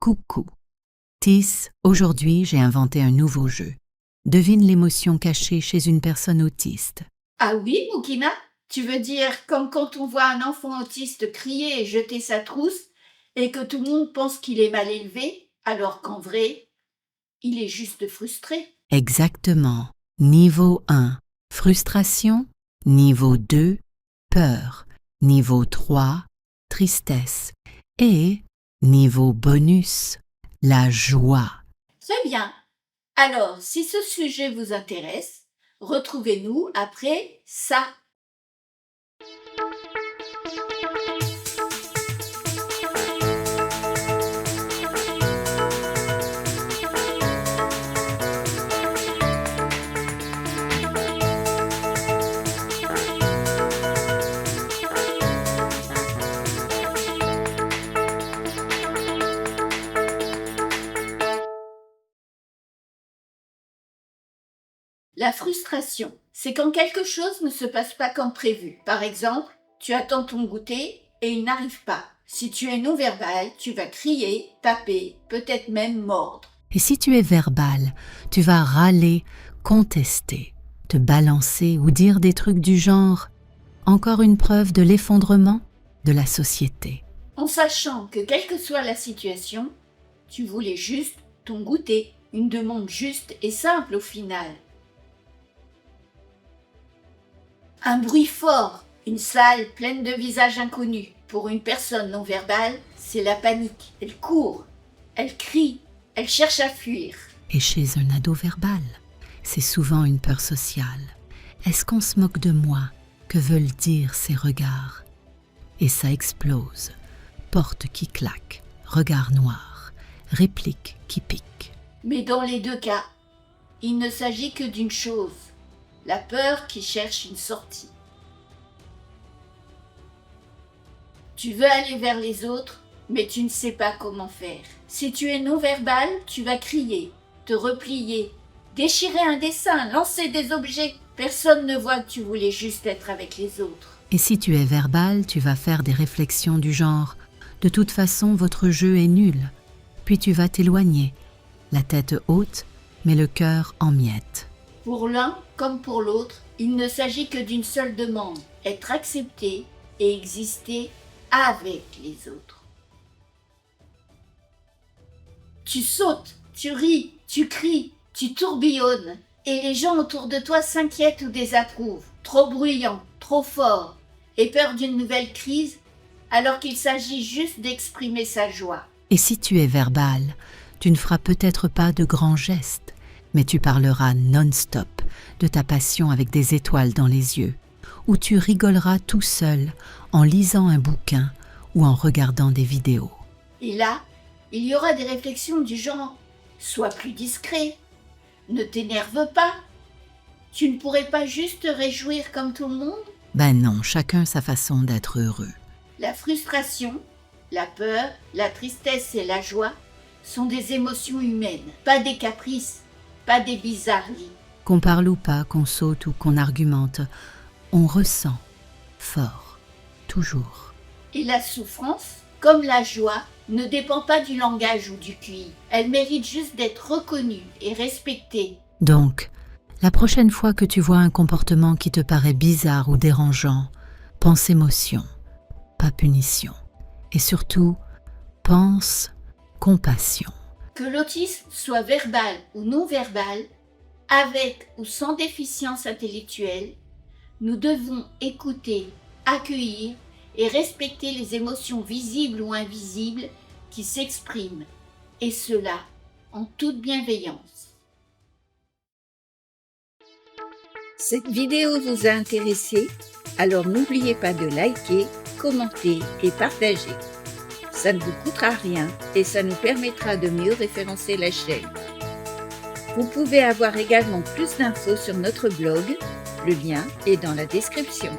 Coucou. Tis, aujourd'hui j'ai inventé un nouveau jeu. Devine l'émotion cachée chez une personne autiste. Ah oui, Moukina? Tu veux dire comme quand on voit un enfant autiste crier et jeter sa trousse et que tout le monde pense qu'il est mal élevé, alors qu'en vrai, il est juste frustré? Exactement. Niveau 1, frustration. Niveau 2, peur. Niveau 3, tristesse. Et niveau bonus, la joie. Très bien. Alors, si ce sujet vous intéresse, retrouvez-nous après ça. La frustration, c'est quand quelque chose ne se passe pas comme prévu. Par exemple, tu attends ton goûter et il n'arrive pas. Si tu es non-verbal, tu vas crier, taper, peut-être même mordre. Et si tu es verbal, tu vas râler, contester, te balancer ou dire des trucs du genre « encore une preuve de l'effondrement de la société ». En sachant que quelle que soit la situation, tu voulais juste ton goûter. Une demande juste et simple au final. Un bruit fort, une salle pleine de visages inconnus. Pour une personne non verbale, c'est la panique. Elle court, elle crie, elle cherche à fuir. Et chez un ado verbal, c'est souvent une peur sociale. Est-ce qu'on se moque de moi? Que veulent dire ces regards? Et ça explose. Porte qui claque, regard noir, réplique qui pique. Mais dans les deux cas, il ne s'agit que d'une chose, la peur qui cherche une sortie. Tu veux aller vers les autres, mais tu ne sais pas comment faire. Si tu es non-verbal, tu vas crier, te replier, déchirer un dessin, lancer des objets. Personne ne voit que tu voulais juste être avec les autres. Et si tu es verbal, tu vas faire des réflexions du genre « de toute façon, votre jeu est nul ». Puis tu vas t'éloigner, la tête haute, mais le cœur en miettes. Pour l'un comme pour l'autre, il ne s'agit que d'une seule demande, être accepté et exister avec les autres. Tu sautes, tu ris, tu cries, tu tourbillonnes, et les gens autour de toi s'inquiètent ou désapprouvent, trop bruyant, trop fort, et peur d'une nouvelle crise, alors qu'il s'agit juste d'exprimer sa joie. Et si tu es verbal, tu ne feras peut-être pas de grands gestes, mais tu parleras non-stop de ta passion avec des étoiles dans les yeux, ou tu rigoleras tout seul en lisant un bouquin ou en regardant des vidéos. Et là, il y aura des réflexions du genre « Sois plus discret, ne t'énerve pas, tu ne pourrais pas juste te réjouir comme tout le monde ?» Ben non, chacun sa façon d'être heureux. La frustration, la peur, la tristesse et la joie sont des émotions humaines, pas des caprices, pas des bizarreries. Qu'on parle ou pas, qu'on saute ou qu'on argumente, on ressent fort, toujours. Et la souffrance, comme la joie, ne dépend pas du langage ou du QI. Elle mérite juste d'être reconnue et respectée. Donc, la prochaine fois que tu vois un comportement qui te paraît bizarre ou dérangeant, pense émotion, pas punition. Et surtout, pense compassion. Que l'autisme soit verbal ou non verbal, avec ou sans déficience intellectuelle, nous devons écouter, accueillir et respecter les émotions visibles ou invisibles qui s'expriment, et cela en toute bienveillance. Cette vidéo vous a intéressé? Alors n'oubliez pas de liker, commenter et partager. Ça ne vous coûtera rien et ça nous permettra de mieux référencer la chaîne. Vous pouvez avoir également plus d'infos sur notre blog, le lien est dans la description.